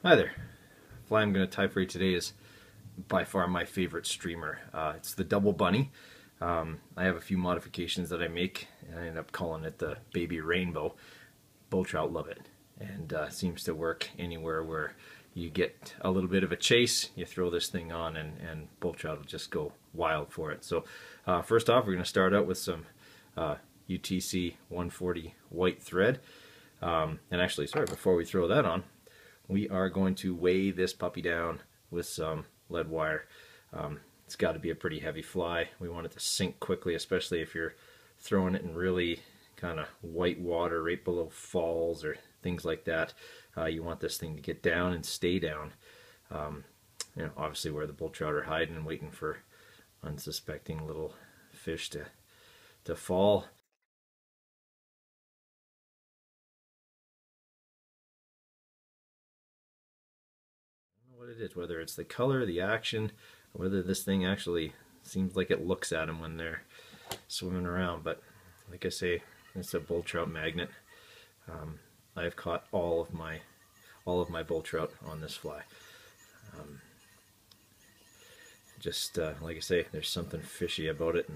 Hi there. Fly I'm going to tie for you today is by far my favorite streamer. It's the Double Bunny. I have a few modifications that I make, and I end up calling it the Baby Rainbow. Bull Trout love it, and seems to work anywhere where you get a little bit of a chase. You throw this thing on, and Bull Trout will just go wild for it. So first off, we're going to start out with some UTC 140 white thread. And actually, sorry, before we throw that on, we are going to weigh this puppy down with some lead wire. It's got to be a pretty heavy fly. We want it to sink quickly, especially if you're throwing it in really kind of white water right below falls or things like that. You want this thing to get down and stay down. You know, obviously where the bull trout are hiding and waiting for unsuspecting little fish to fall. What it is, whether it's the color, the action, or whether this thing actually seems like it looks at them when they're swimming around. But like I say, it's a bull trout magnet. I've caught all of my bull trout on this fly. Just like I say, there's something fishy about it,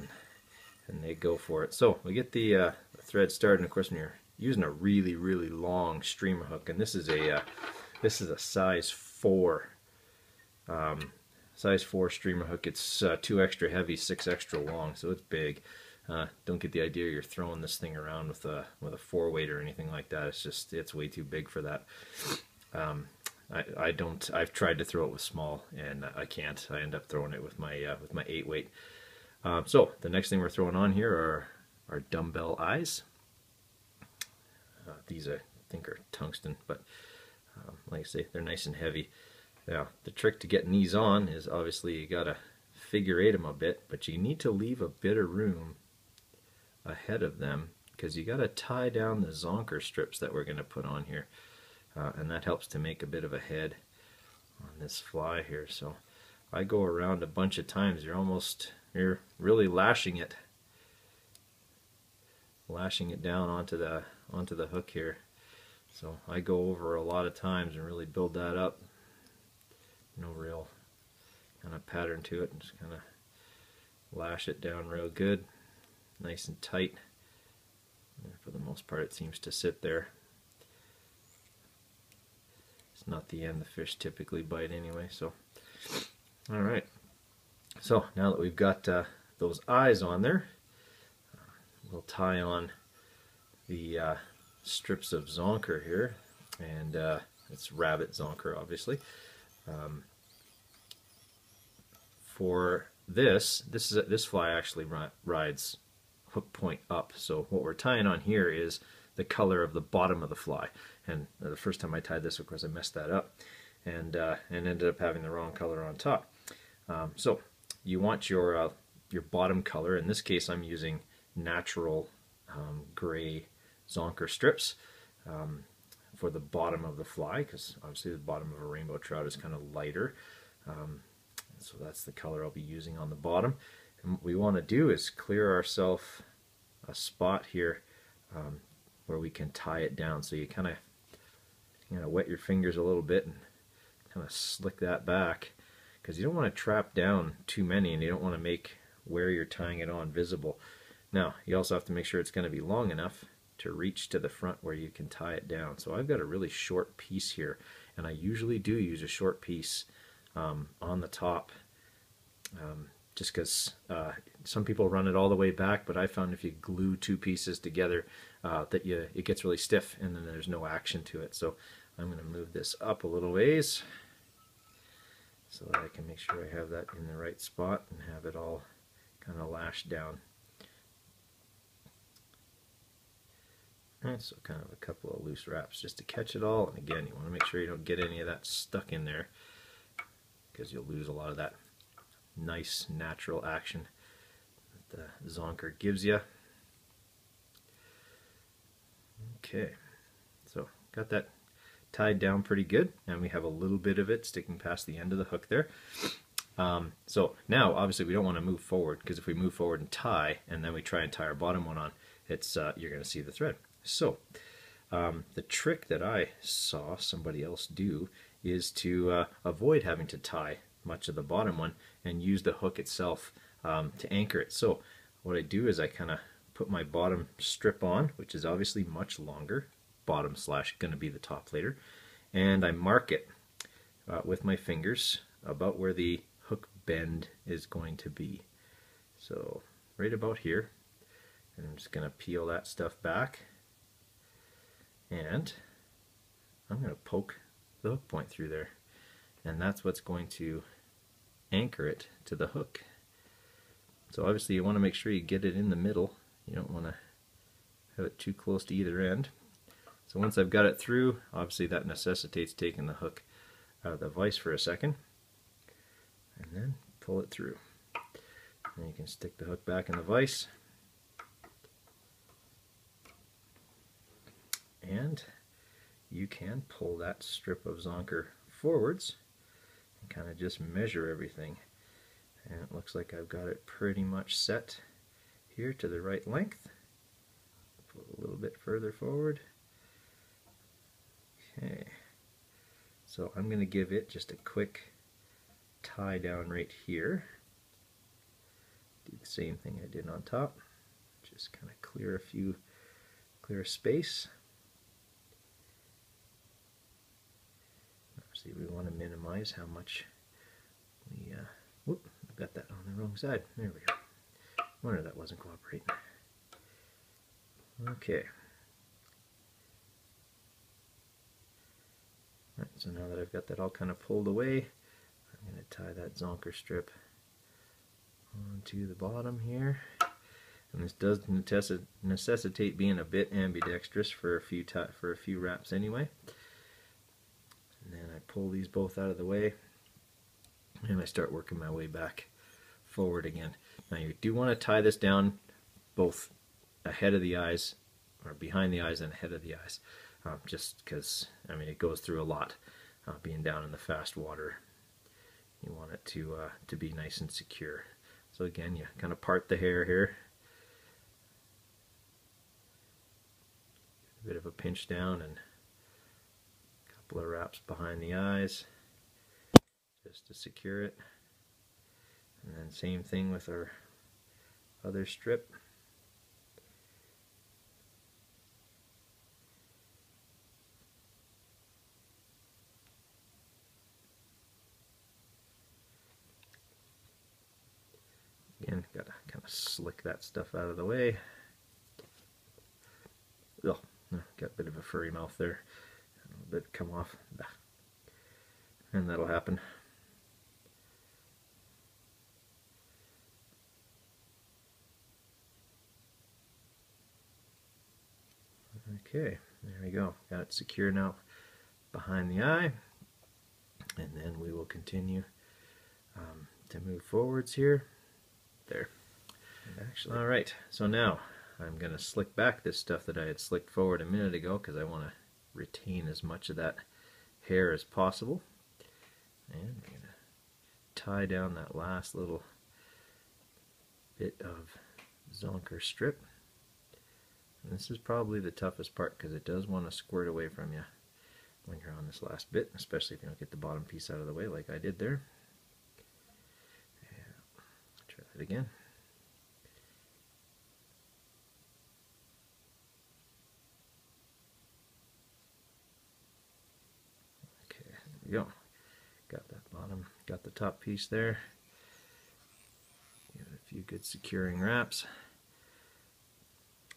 and they go for it. So we get the thread started, and of course when you're using a really long streamer hook, and this is a size 4. Size 4 streamer hook. It's 2 extra heavy, 6 extra long, so it's big. Don't get the idea you're throwing this thing around with a 4-weight or anything like that. It's way too big for that. I've tried to throw it with small, and I can't. I end up throwing it with my 8-weight. So the next thing we're throwing on here are dumbbell eyes. These I think are tungsten, but like I say, they're nice and heavy. Now, the trick to getting these on is obviously you gotta figure eight them a bit, but you need to leave a bit of room ahead of them because you gotta tie down the zonker strips that we're gonna put on here, and that helps to make a bit of a head on this fly here. So I go around a bunch of times. You're really lashing it down onto the hook here. So I go over a lot of times and really build that up. No real kind of pattern to it, and just kind of lash it down real good, nice and tight. And for the most part, it seems to sit there. It's not the end the fish typically bite anyway. So, all right. So now that we've got those eyes on there, we'll tie on the strips of zonker here, and it's rabbit zonker, obviously. For this fly actually rides hook point up, so what we're tying on here is the color of the bottom of the fly. And the first time I tied this, of course, I messed that up, and ended up having the wrong color on top. So you want your bottom color. In this case, I'm using natural gray zonker strips for the bottom of the fly, because obviously the bottom of a rainbow trout is kind of lighter. So that's the color I'll be using on the bottom. And what we want to do is clear ourselves a spot here where we can tie it down. So you kind of wet your fingers a little bit and kind of slick that back, because you don't want to trap down too many, and you don't want to make where you're tying it on visible. Now, you also have to make sure it's going to be long enough to reach to the front where you can tie it down. So I've got a really short piece here, and I usually do use a short piece on the top, just because some people run it all the way back, but I found if you glue 2 pieces together it gets really stiff, and then there's no action to it. So I'm going to move this up a little ways so that I can make sure I have that in the right spot and have it all kind of lashed down. Alright, so kind of a couple of loose wraps just to catch it all, and again, you want to make sure you don't get any of that stuck in there, because you'll lose a lot of that nice natural action that the zonker gives you. Okay, so got that tied down pretty good, and we have a little bit of it sticking past the end of the hook there. So now obviously we don't want to move forward, because if we move forward and tie, and then we try and tie our bottom one on, it's you're going to see the thread. So the trick that I saw somebody else do is to avoid having to tie much of the bottom one and use the hook itself to anchor it. So what I do is I kind of put my bottom strip on, which is obviously much longer, bottom slash going to be the top later, and I mark it with my fingers about where the hook bend is going to be. So right about here, and I'm just going to peel that stuff back, and I'm going to poke the hook point through there, and that's what's going to anchor it to the hook. So obviously you want to make sure you get it in the middle. You don't want to have it too close to either end. So once I've got it through, obviously that necessitates taking the hook out of the vise for a second, and then pull it through. And you can stick the hook back in the vise, and you can pull that strip of zonker forwards and kind of just measure everything. And it looks like I've got it pretty much set here to the right length. Pull a little bit further forward. Okay, so I'm going to give it just a quick tie down right here. Do the same thing I did on top. Just kind of clear a space. See, we want to minimize how much we, whoop, I've got that on the wrong side. There we go. Wonder that wasn't cooperating. Okay. Right, so now that I've got that all kind of pulled away, I'm going to tie that zonker strip onto the bottom here. And this does necessitate being a bit ambidextrous for a few wraps anyway. And then I pull these both out of the way, and I start working my way back forward again. Now you do want to tie this down both ahead of the eyes, or behind the eyes and ahead of the eyes, just because, I mean, it goes through a lot being down in the fast water. You want it to be nice and secure. So again, you kind of part the hair here, a bit of a pinch down, and a couple of wraps behind the eyes just to secure it. And then same thing with our other strip. Again, got to kind of slick that stuff out of the way. Oh, got a bit of a furry mouth there. A little bit come off. And that'll happen. Okay, there we go. Got it secure now behind the eye. And then we will continue to move forwards here. There. Actually, all right, so now I'm going to slick back this stuff that I had slicked forward a minute ago, because I want to retain as much of that hair as possible. And I'm going to tie down that last little bit of zonker strip. And this is probably the toughest part, because it does want to squirt away from you when you're on this last bit, especially if you don't get the bottom piece out of the way like I did there. Try that again. Okay, there we go. Got that bottom, got the top piece there. Give it a few good securing wraps.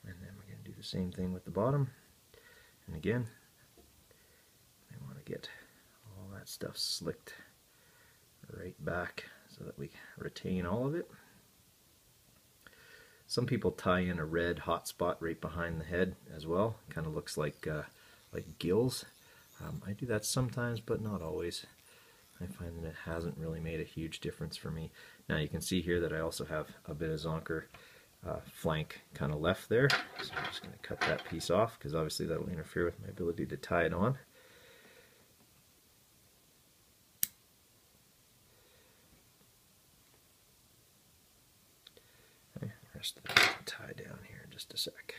And then we're going to do the same thing with the bottom. And again, I want to get all that stuff slicked right back so that we retain all of it. Some people tie in a red hot spot right behind the head as well. Kind of looks like gills. I do that sometimes, but not always. I find that it hasn't really made a huge difference for me. Now you can see here that I also have a bit of zonker flank kind of left there. So I'm just going to cut that piece off, because obviously that will interfere with my ability to tie it on. Okay, the rest of that will tie down here in just a sec.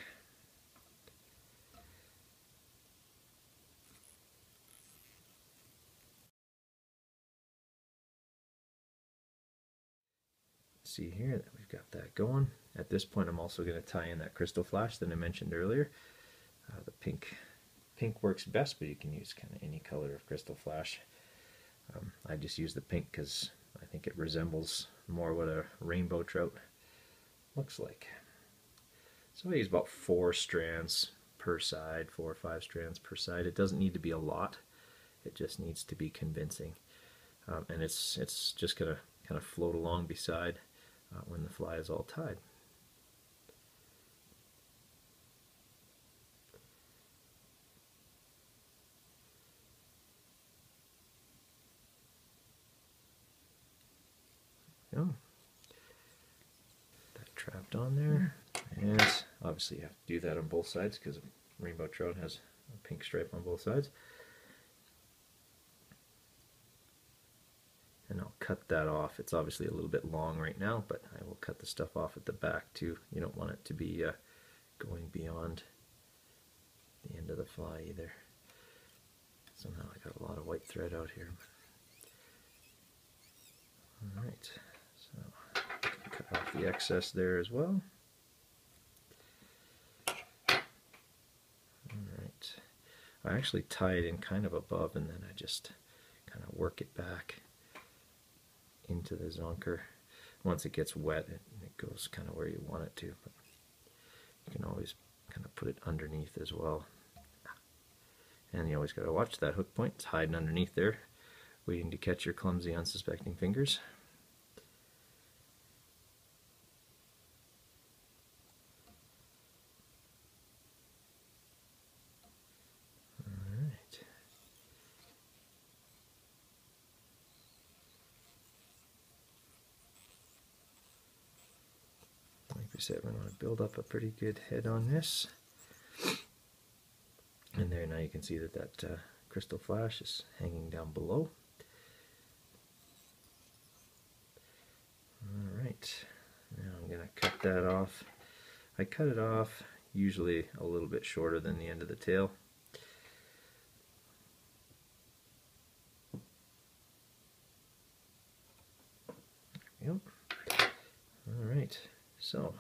see here that we've got that going. At this point I'm also going to tie in that crystal flash that I mentioned earlier. The pink works best, but you can use kind of any color of crystal flash. I just use the pink because I think it resembles more what a rainbow trout looks like. So I use about 4 strands per side, 4 or 5 strands per side. It doesn't need to be a lot, it just needs to be convincing. And it's just going to kind of float along beside when the fly is all tied. Go. That trapped on there, and obviously you have to do that on both sides because a rainbow trout has a pink stripe on both sides. And I'll cut that off. It's obviously a little bit long right now, but I will cut the stuff off at the back too. You don't want it to be going beyond the end of the fly either. Somehow I got a lot of white thread out here. Alright, so cut off the excess there as well. Alright, I actually tie it in kind of above and then I just kind of work it back into the zonker. Once it gets wet, it goes kind of where you want it to, but you can always kind of put it underneath as well. And you always got to watch that hook point. It's hiding underneath there, waiting to catch your clumsy, unsuspecting fingers. Alright. Like we said, we want to build up a pretty good head on this. And there, now you can see that crystal flash is hanging down below. Alright, now I'm going to cut that off. I cut it off usually a little bit shorter than the end of the tail. There we go. Alright, so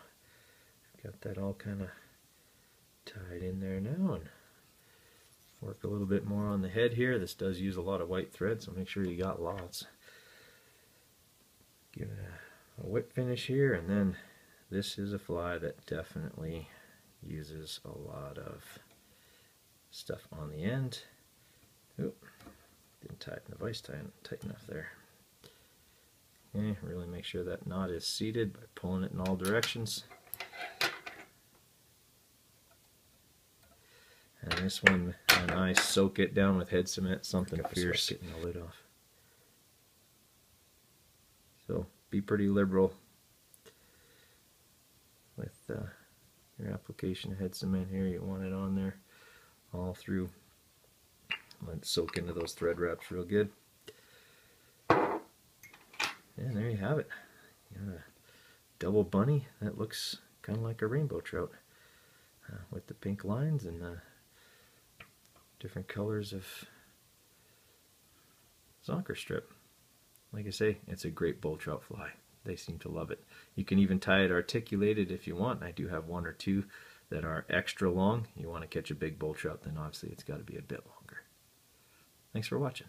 I've got that all kind of tied in there now, and work a little bit more on the head here. This does use a lot of white thread, so make sure you got lots. Give it a whip finish here, and then this is a fly that definitely uses a lot of stuff on the end. Oop, didn't tighten the vise tight enough there. Okay, really make sure that knot is seated by pulling it in all directions. And this one, and I soak it down with head cement, something fierce, getting the lid off. So be pretty liberal with your application of head cement here. You want it on there all through. Let it soak into those thread wraps real good. And there you have it. You got a double bunny that looks kind of like a rainbow trout with the pink lines and different colors of zonker strip. Like I say, it's a great bull trout fly. They seem to love it. You can even tie it articulated if you want. I do have 1 or 2 that are extra long. You want to catch a big bull trout, then obviously it's got to be a bit longer. Thanks for watching.